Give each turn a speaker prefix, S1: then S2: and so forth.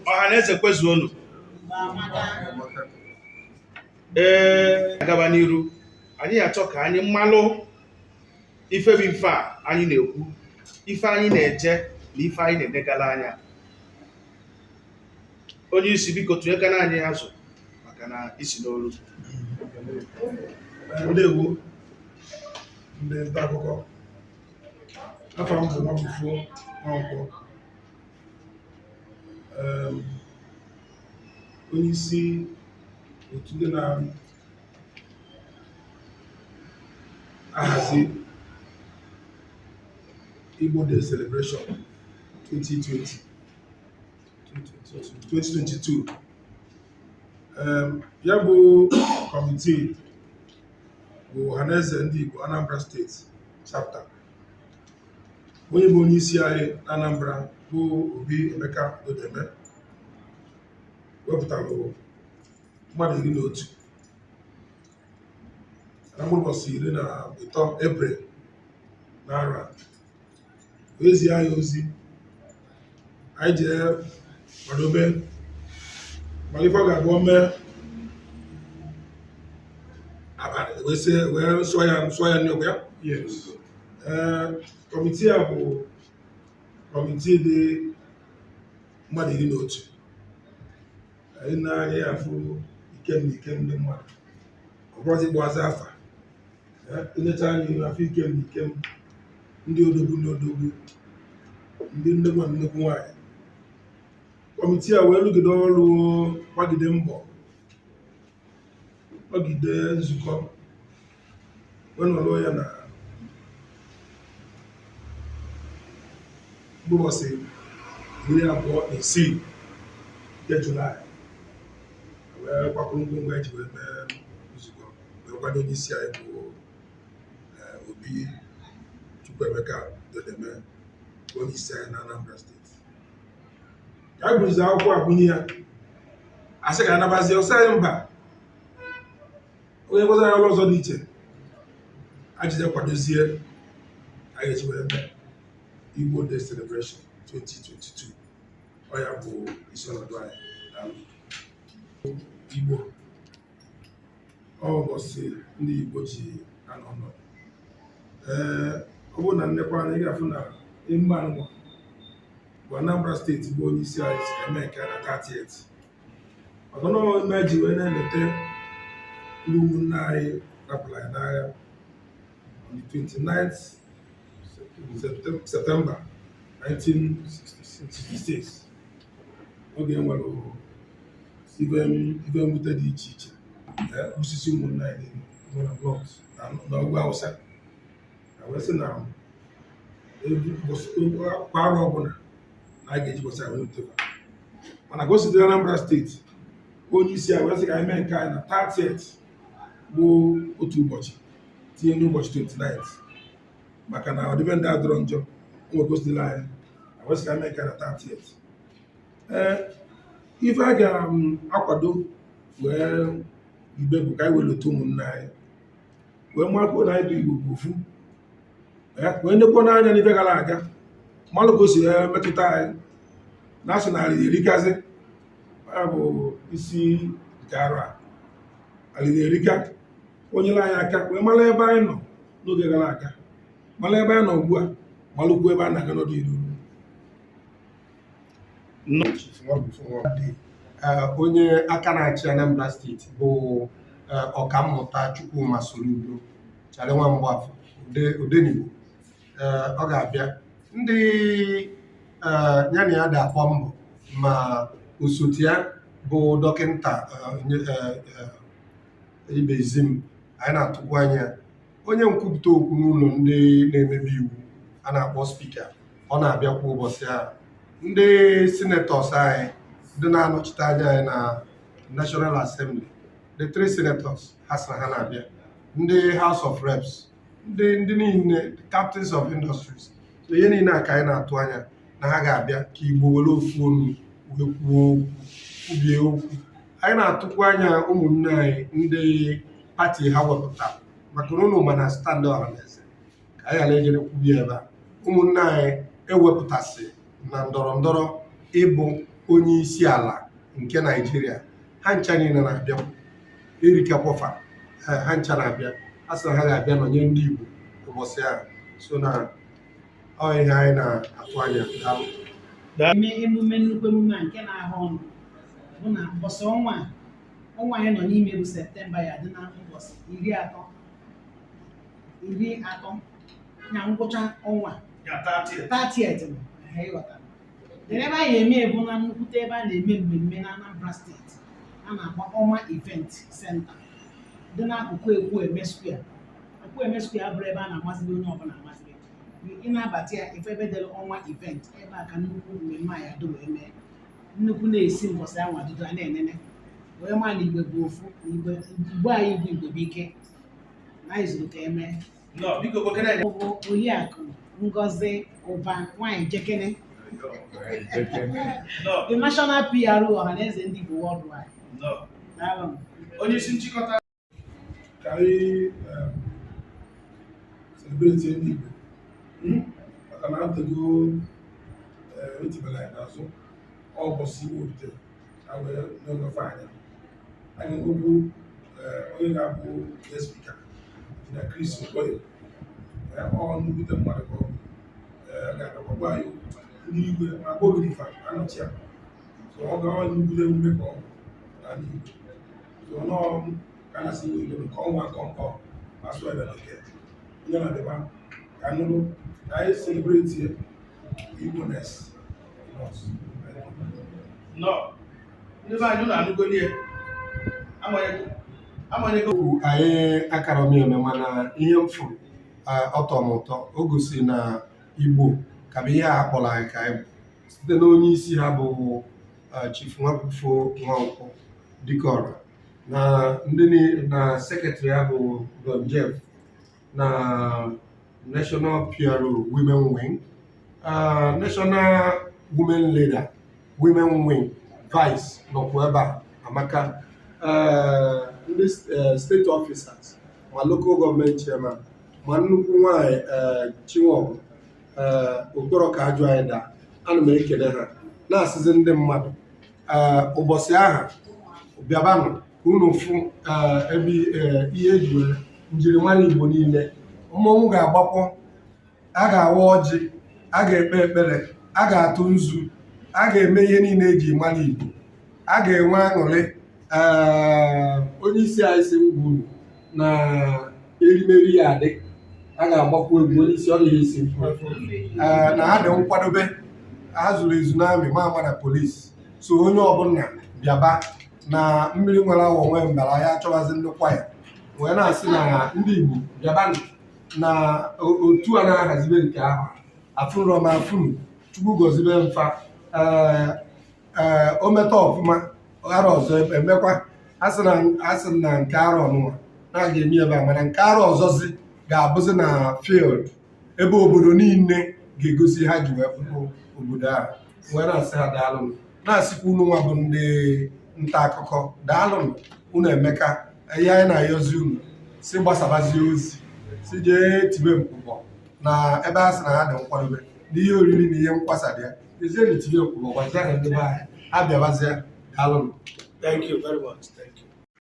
S1: Ohaneze kwezuonu. Agaba n'iru anyị achọ ka anyị mmalụ ife bụ ife a anyị na-ekwu, ife anyị na-eje na ife anyị na-edegala anya. Onye isi biko tụnyekana anyị azụ maka na isi n'olu.
S2: Ndewo ndị nta akụkọ, afọ m bụ Nwabufo Nwankwo, onye isi otu ndị na-ahazi Igbo Day Celebration 2022. Ya bụ kọmitii bụ Ohaneze Ndigbo Anambra State chapter. Onye bụ onye isi anyị Anambra bụ Obi Emeka Dodeme wepụtara mmadụ 11 na ụbọchị 13 Eprel n'ara, ezi anyị ozi anyị jee kwadobe mana ife ọ ga-abụ ome abalị wee nsọ ya nnukwu ya. Yes. Kọmitii a bụ kọmitii dị mmadụ 11. Anyị na-anya ya afụ ikem na ikem ndị mmadụ, ọ bụrụzi gbazi afa enyecha anyị afọ ikem na ikem ndị odogwu na odogwu, ndị nnekwu na nnekwu nwaanyị. Kọmitii a wee rụgide ọrụ, gbagide mbọ, gbagide nzukọ, wee nọrọ ya na ụbọchị 26 nke Julaị, wee gbakọrọ ngwongwo eji wee mee nzukọ, wee kwado onye isi anyị bụ Obi Chukwuemeka Dodeme, onye isi anyị na Anambra State. Ka a gụrụzi akwụkwọ agụnye ya, asị ga anabazie ọsọ anyị mba, onye gwazara ọrụ ọzọ dị iche ajije kwadozie anyị eji wee mee Igbo Day Celebration 2022. Ọ ya bụ isi ọnọdụ anyị na Igbo. Ọ ụbọchị ndị Igbo ji anọ ọnọdụ. Ọ bụrụ na nnekwa anya ị ga-afụ na emume anụnwa bụ Anambra State bụ onye isi anyị si eme nke na 30th. Maka na ime ji wee na-eleta ndị ụmụnne anyị rapụrụ anyị n'agha on the 29th September 1966. Oge nwere ibe mwute dị iche iche, osisi ụmụnne anyị na ọgwụ Awụsa, na wee sị na kwa arọ ọbụla na a ga-eji gbasa wee wuteba. Mana gositere Anambra Steeti, onye isi anyị wee sị ka anyị mee nke anyị na 30th bụ otu ụbọchị tinye n'ụbọchị 29th, maka na ọdịbendị adọrọ njọ nwegositela anyị na wee sị ka anyị mee nke anyị na 30th. Ife a ga-akwado wee ibe bụ ka anyị wee leta ụmụnne anyị, wee makwuo na anyị bụ Igbo bụ ofu, wee nekwo n'anya n'ife gara aga, malụ ka o si metụta anyị na asị na Arịrị erikazi. Ya bụ isi nke arụ a, Arịrị erika, onye nyere anyị aka wee mara ebe anyị nọ n'oge gara aga, mara ebe anyị nọ ugbu a, malụkwu ebe a na-aga n'ọdụ iru.
S3: Chief Nwabufo Nwankwo, onye aka na-achị Anambra Steeti bụ ọkammụta Chukwuma Soludo Chale Nwabufo Odenigbo. Ọ ga-abịa ndị ya na ya da-akpọ mbọ, ma osote ya bụ dọkịta Ibezim, anyị na-atụkwa anya onye nkwupụta okwu n'ụlọ ndị na-emebi iwu a na-akpọ spika, ọ na-abịakwa ụbọchị a. Ndị senators anyị, ndị na-anọchite anya anyị na National Assembly, the 3 senators ha sị na ha na-abịa, ndị House of Reps, ndị niile, the captains of industries. So ihe niile a ka anyị na-atụ anya na ha ga-abịa ka Igbo were ofu onu wee kwuo okwu, kwubie okwu. Anyị na-atụkwa anya ụmụnne anyị ndị pati ha wepụtara, maka na ụnụ ma na stand Ohaneze ka anyị ghara ejere kwubie ebe a. Ụmụnne anyị ewepụtasị na ndọrọ ndọrọ ịbụ onye isi ala nke Naijiria ha ncha niile na-abịa erikakwafa ha ncha na-abịa a sị na ha ga-abịa nọnye ndị Igbo ụbọchị ahụ so na ọ ihe anyị na-atụ anya
S4: eme emume nnukwu emume a nke na-ahụ ọnụ bụ na mbọsị ọnwa anyị nọ n'ime bụ Septemba ya dị na mbọsị 30 na ngwụcha ọnwa 30th ebe anyị eme ebu na nnukwute ebe a na-eme mmemme na Anambra State a na-akpọ ọnwa event center dị n'akụkụ Ekwueme Square. Ekwueme Square bụrụ ebe a na-amasịrị onye ọbụla amasịrị ị na-abata ya ife ebe dere ọnwa event ebe a ka nnukwu mmemme a ya do wee mee nnukwu na-esi mbọsị anwa dudu a na-enene wee ma na Igbo bụ ofu Igbo anyị bụ Igbo bụ ike na anyị zuru ka eme bụ Oriakụ Ngozi Ụba nwanyị Jekene the national PRO Ohaneze Ndigbo Worldwide.
S1: Onye isi nchịkọta
S2: ka anyị celebrate ndị Igbo maka na atego etibela anyị n'azụ ọbọchị Igbo rutere ka wee n'ogefe anya anyị nwekwu onye ga-abụ guest speaker na Chris Okoye ọ nnukwute mmadụ ka ọ ga-agagwa anyị ndị Igwe ma gbogirifa anọchi ya so ọ gawa nnukwute emume ka ọ n'ala Igbo so nọọ ka na si Igbo nke ọnwa nkọ asụ ebe bekee onye na-adịba ka nụrụ ka anyị celebrate Igbo-ness.
S1: ndị be anyị na-anụgoli ya amanyego
S3: anyị akara m eme mana ihe m fụrụ ọtọ m ụtọ o gosi na Igbo ka bụ ihe a kpọrọ anyị ka anyị bụ site na onye isi ha bụ Chief Nwabufo Nwankwo Dikọra na ndị na sekretrị ya bụ Don Jeff na National PRO Women Wing, National Women Leader Women Wing Vice nọkwa ebe a Amaka, ndị steeti officers ma local government chairman ma nnukwu nwanyị Chinwabụ okporo ka ajụ anyị daa ana m ekele ha na-asịzi ndị mmadụ ụbọchị aha bịabanụ ka unu fụ ebe ihe eji were njirimara Igbo niile mmọnwụ ga-agbakwọ a ga-awa ọjị a ga-ekpe ekpere a ga-atụ nzu a ga-eme ihe niile eji mara Igbo a ga-enwe aṅụrị onye isi anyị si ngwa unu na erimeri ya adị a ga-agbakwa egwu onye isi ọrụ ya isi na ha dị nkwadobe ha zuru ezu n'amị ma ama na polisi so onye ọbụla bịaba na mmiri nwere awọ nwee mbara ya achọwazi ndịkwa ya wee na-asị na ndị Igbo bịaba na otu a na-ahazibe nke ahụ afụnrọ ma afụnụ Chukwu gozibe mfa o meta ọfụma ara ọzọ emekwa asị na nke arọ ọnụnwa na-aga eme ebe a mana nke arọ ọzọzi ga-abụzi na field ebe obodo niile ga-egosi ha ji wee pụrụ obodo ahụ wee na-asị ha daalụnụ na-asịkwa unu nwa bụ ndị nta akụkọ daalụnụ unu emeka ihe anyị na-ayọzi unu si gbasabazie ozi si jee tibe mkpụkpọ na ebe a sị na ha dị nkwadobe n'ihe oriri na ihe nkwasa dị ya ezienụ tibe mkpụkpọ gwazie ha ndị be anyị ha bịabazie daalụnụ.
S1: Thank you very much.